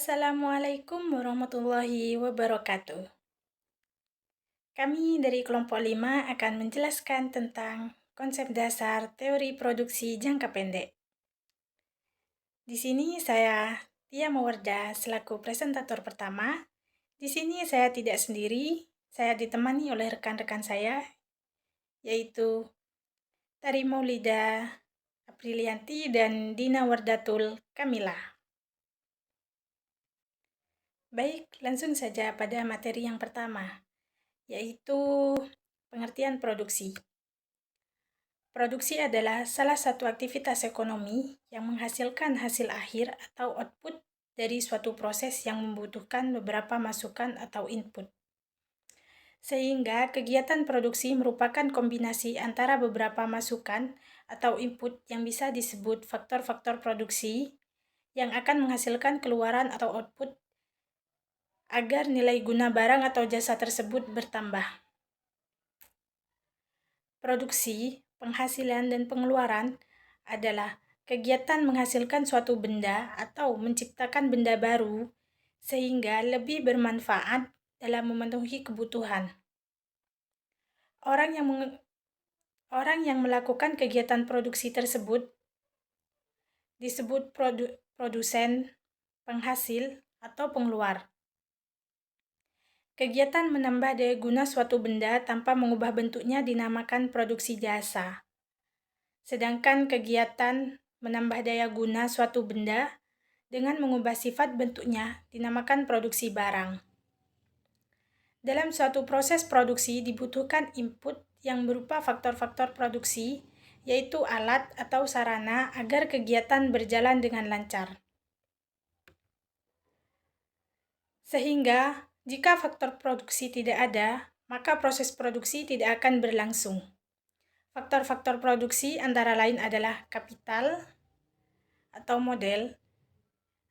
Assalamualaikum warahmatullahi wabarakatuh. Kami dari kelompok 5 akan menjelaskan tentang konsep dasar teori produksi jangka pendek. Di sini saya Tia Mawarda selaku presentator pertama. Di sini saya tidak sendiri, saya ditemani oleh rekan-rekan saya, yaitu Tari Maulida Aprilianti dan Dina Wardatul Kamila. Baik, langsung saja pada materi yang pertama, yaitu pengertian produksi. Produksi adalah salah satu aktivitas ekonomi yang menghasilkan hasil akhir atau output dari suatu proses yang membutuhkan beberapa masukan atau input. Sehingga kegiatan produksi merupakan kombinasi antara beberapa masukan atau input yang bisa disebut faktor-faktor produksi yang akan menghasilkan keluaran atau output agar nilai guna barang atau jasa tersebut bertambah. Produksi, penghasilan, dan pengeluaran adalah kegiatan menghasilkan suatu benda atau menciptakan benda baru sehingga lebih bermanfaat dalam memenuhi kebutuhan. Orang yang melakukan kegiatan produksi tersebut disebut produsen, penghasil, atau pengeluar. Kegiatan menambah daya guna suatu benda tanpa mengubah bentuknya dinamakan produksi jasa. Sedangkan kegiatan menambah daya guna suatu benda dengan mengubah sifat bentuknya dinamakan produksi barang. Dalam suatu proses produksi dibutuhkan input yang berupa faktor-faktor produksi, yaitu alat atau sarana agar kegiatan berjalan dengan lancar. Sehingga jika faktor produksi tidak ada, maka proses produksi tidak akan berlangsung. Faktor-faktor produksi antara lain adalah kapital atau model,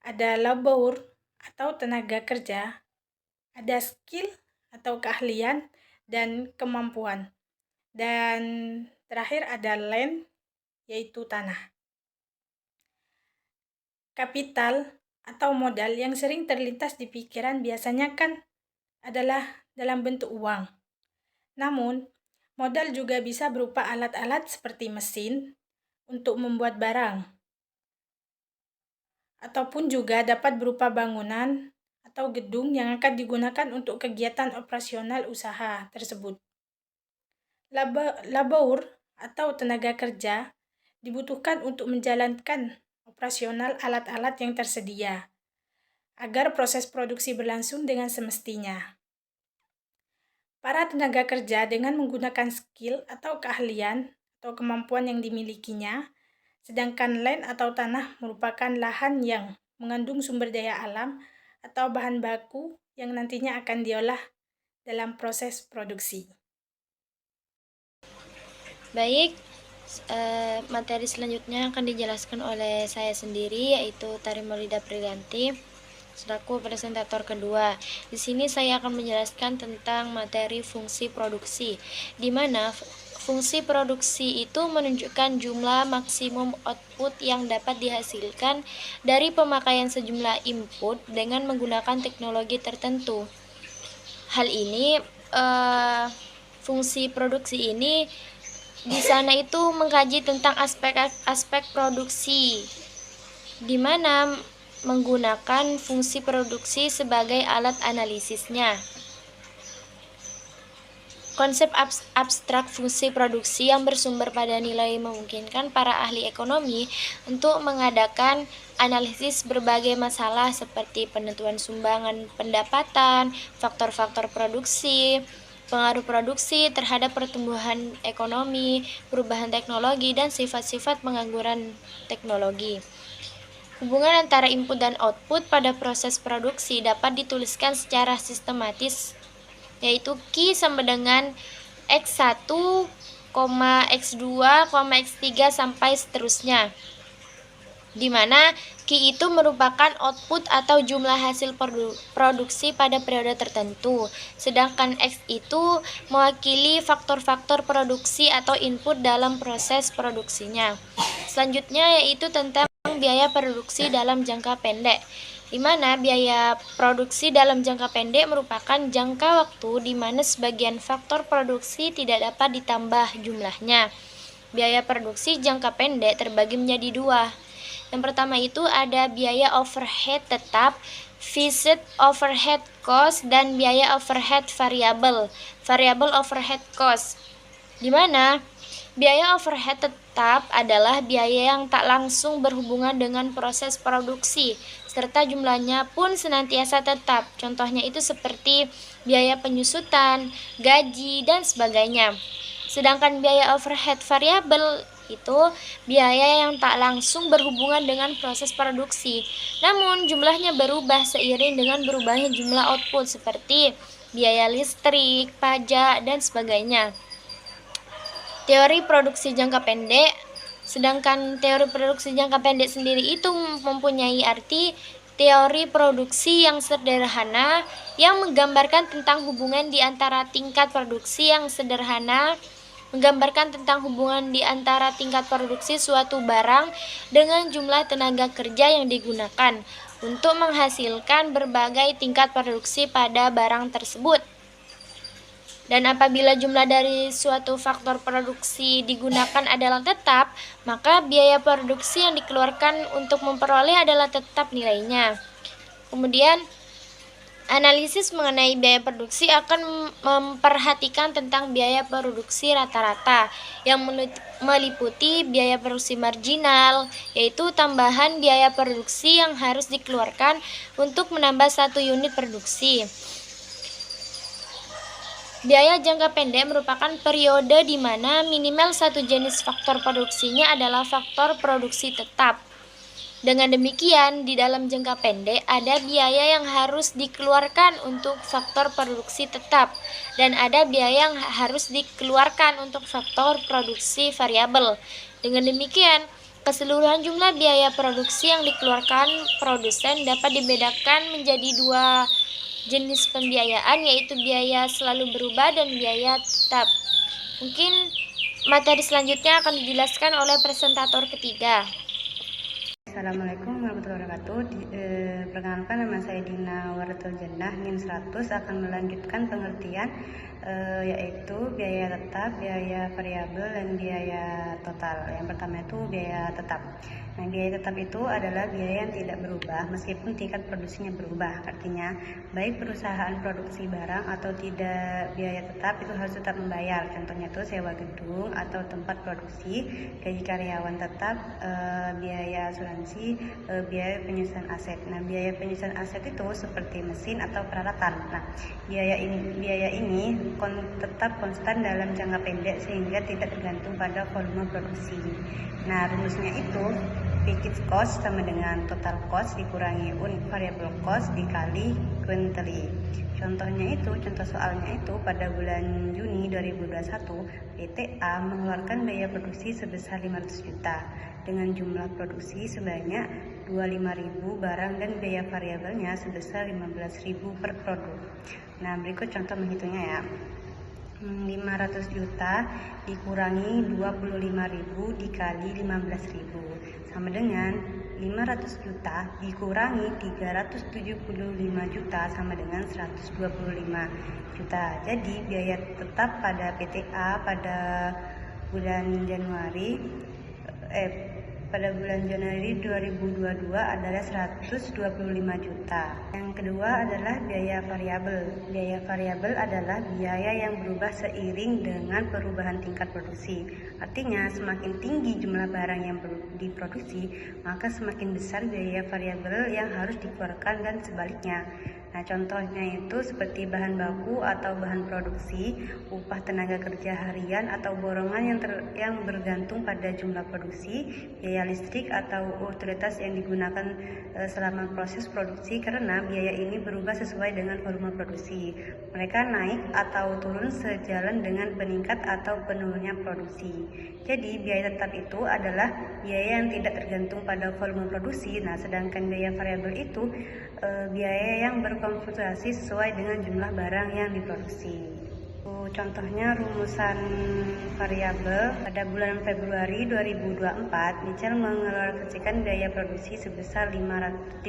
ada labor atau tenaga kerja, ada skill atau keahlian dan kemampuan, dan terakhir ada land, yaitu tanah. Kapital atau modal yang sering terlintas di pikiran biasanya kan adalah dalam bentuk uang. Namun, modal juga bisa berupa alat-alat seperti mesin untuk membuat barang, ataupun juga dapat berupa bangunan atau gedung yang akan digunakan untuk kegiatan operasional usaha tersebut. Labor atau tenaga kerja dibutuhkan untuk menjalankan operasional alat-alat yang tersedia, agar proses produksi berlangsung dengan semestinya. Para tenaga kerja dengan menggunakan skill atau keahlian atau kemampuan yang dimilikinya, sedangkan land atau tanah merupakan lahan yang mengandung sumber daya alam atau bahan baku yang nantinya akan diolah dalam proses produksi. Baik, materi selanjutnya akan dijelaskan oleh saya sendiri, yaitu Tari Maulida Aprilianti selaku presentator kedua. Di sini saya akan menjelaskan tentang materi fungsi produksi, di mana fungsi produksi itu menunjukkan jumlah maksimum output yang dapat dihasilkan dari pemakaian sejumlah input dengan menggunakan teknologi tertentu. Hal ini, fungsi produksi ini di sana itu mengkaji tentang aspek-aspek produksi, di mana menggunakan fungsi produksi sebagai alat analisisnya. Konsep abstrak fungsi produksi yang bersumber pada nilai memungkinkan para ahli ekonomi untuk mengadakan analisis berbagai masalah seperti penentuan sumbangan pendapatan, faktor-faktor produksi, pengaruh produksi terhadap pertumbuhan ekonomi, perubahan teknologi, dan sifat-sifat pengangguran teknologi. Hubungan antara input dan output pada proses produksi dapat dituliskan secara sistematis, yaitu Q sama dengan X1, X2, X3 sampai seterusnya, di mana Q itu merupakan output atau jumlah hasil produksi pada periode tertentu, sedangkan X itu mewakili faktor-faktor produksi atau input dalam proses produksinya. Selanjutnya yaitu tentang biaya produksi dalam jangka pendek. di mana biaya produksi dalam jangka pendek merupakan jangka waktu di mana sebagian faktor produksi tidak dapat ditambah jumlahnya. Biaya produksi jangka pendek terbagi menjadi dua. Yang pertama itu ada biaya overhead tetap, fixed overhead cost, dan biaya overhead variable, variable overhead cost. Di mana biaya overhead tetap adalah biaya yang tak langsung berhubungan dengan proses produksi, serta jumlahnya pun senantiasa tetap. Contohnya itu seperti biaya penyusutan, gaji, dan sebagainya. Sedangkan biaya overhead variabel itu biaya yang tak langsung berhubungan dengan proses produksi, namun jumlahnya berubah seiring dengan berubahnya jumlah output seperti biaya listrik, pajak, dan sebagainya. Teori produksi jangka pendek. Sedangkan teori produksi jangka pendek sendiri itu mempunyai arti teori produksi yang sederhana yang menggambarkan tentang hubungan di antara tingkat produksi yang sederhana, menggambarkan tentang hubungan di antara tingkat produksi suatu barang dengan jumlah tenaga kerja yang digunakan untuk menghasilkan berbagai tingkat produksi pada barang tersebut. Dan apabila jumlah dari suatu faktor produksi digunakan adalah tetap, maka biaya produksi yang dikeluarkan untuk memperoleh adalah tetap nilainya. Kemudian, analisis mengenai biaya produksi akan memperhatikan tentang biaya produksi rata-rata yang meliputi biaya produksi marginal, yaitu tambahan biaya produksi yang harus dikeluarkan untuk menambah satu unit produksi. Biaya jangka pendek merupakan periode di mana minimal satu jenis faktor produksinya adalah faktor produksi tetap. Dengan demikian, di dalam jangka pendek ada biaya yang harus dikeluarkan untuk faktor produksi tetap dan ada biaya yang harus dikeluarkan untuk faktor produksi variabel. Dengan demikian, keseluruhan jumlah biaya produksi yang dikeluarkan produsen dapat dibedakan menjadi dua jenis pembiayaan, yaitu biaya selalu berubah dan biaya tetap. Mungkin materi selanjutnya akan dijelaskan oleh presentator ketiga. Assalamualaikum warahmatullahi wabarakatuh. Perkenalkan, nama saya Dina Waratul Jannah, NIM 100, akan melanjutkan pengertian yaitu biaya tetap, biaya variabel, dan biaya total. Yang pertama itu biaya tetap. Nah, biaya tetap itu adalah biaya yang tidak berubah meskipun tingkat produksinya berubah. Artinya, baik perusahaan produksi barang atau tidak, biaya tetap itu harus tetap membayar. Contohnya itu sewa gedung atau tempat produksi, gaji karyawan tetap, biaya asuransi, biaya penyusunan aset. Nah, biaya penyusunan aset itu seperti mesin atau peralatan. Nah, biaya ini tetap konstan dalam jangka pendek sehingga tidak tergantung pada volume produksi. Nah, rumusnya itu fixed cost sama dengan total cost dikurangi unit variable cost dikali quantity. Contoh soalnya itu pada bulan Juni 2021, PTA mengeluarkan biaya produksi sebesar 500 juta dengan jumlah produksi sebanyak 25.000 barang dan biaya variabelnya sebesar 15.000 per produk. Nah, berikut contoh menghitungnya ya. 500 juta dikurangi 25.000 dikali 15.000 sama dengan 500 juta dikurangi 375 juta sama dengan 125 juta. Jadi biaya tetap pada PTA pada bulan Januari 2022 adalah 125 juta. Yang kedua adalah biaya variabel. Biaya variabel adalah biaya yang berubah seiring dengan perubahan tingkat produksi. Artinya, semakin tinggi jumlah barang yang diproduksi, maka semakin besar biaya variabel yang harus dikeluarkan dan sebaliknya. Nah, contohnya itu seperti bahan baku atau bahan produksi, upah tenaga kerja harian atau borongan yang bergantung pada jumlah produksi, biaya listrik atau utilitas yang digunakan selama proses produksi, karena biaya ini berubah sesuai dengan volume produksi. Mereka naik atau turun sejalan dengan peningkat atau penurunnya produksi. Jadi, biaya tetap itu adalah biaya yang tidak tergantung pada volume produksi. Nah, sedangkan biaya variabel itu biaya yang berfluktuasi sesuai dengan jumlah barang yang diproduksi. Contohnya rumusan variabel pada bulan Februari 2024, Nichel mengalokasikan biaya produksi sebesar 550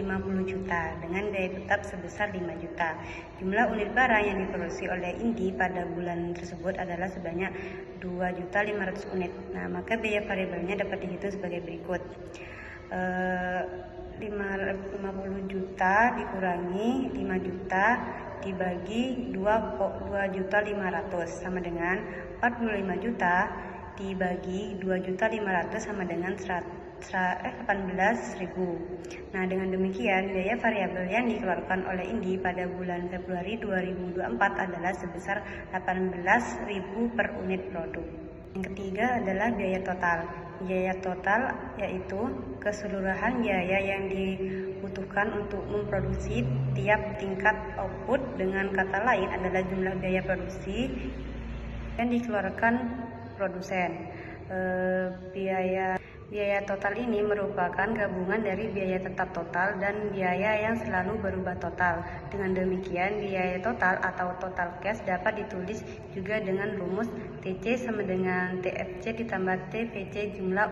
juta dengan biaya tetap sebesar 5 juta. Jumlah unit barang yang diproduksi oleh Indi pada bulan tersebut adalah sebanyak 2.500 unit. Nah, maka biaya variabelnya dapat dihitung sebagai berikut. 50 juta dikurangi 5 juta dibagi 2.500 sama dengan 45 juta dibagi 2.500 sama dengan 18.000. Nah, dengan demikian biaya variabel yang dikeluarkan oleh Indi pada bulan Februari 2024 adalah sebesar 18.000 per unit produk. Yang ketiga adalah biaya total. Biaya total yaitu keseluruhan biaya yang dibutuhkan untuk memproduksi tiap tingkat output. Dengan kata lain adalah jumlah biaya produksi yang dikeluarkan produsen. Biaya total ini merupakan gabungan dari biaya tetap total dan biaya yang selalu berubah total. Dengan demikian, biaya total atau total cash dapat ditulis juga dengan rumus TC sama dengan TFC ditambah TVC jumlah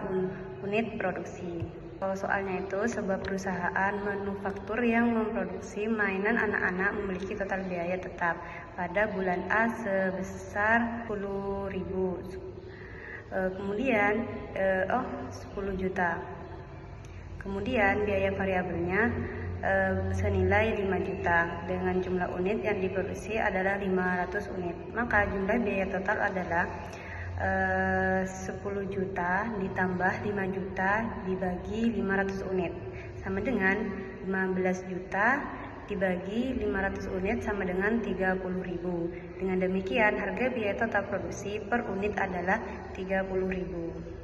unit produksi. Kalau soalnya itu, sebuah perusahaan manufaktur yang memproduksi mainan anak-anak memiliki total biaya tetap pada bulan A sebesar 10.000. Kemudian 10 juta. Kemudian biaya variabelnya senilai 5 juta dengan jumlah unit yang diproduksi adalah 500 unit. Maka jumlah biaya total adalah 10 juta ditambah 5 juta dibagi 500 unit sama dengan 15 juta dibagi 500 unit sama dengan 30.000. Dengan demikian harga biaya total produksi per unit adalah 30.000.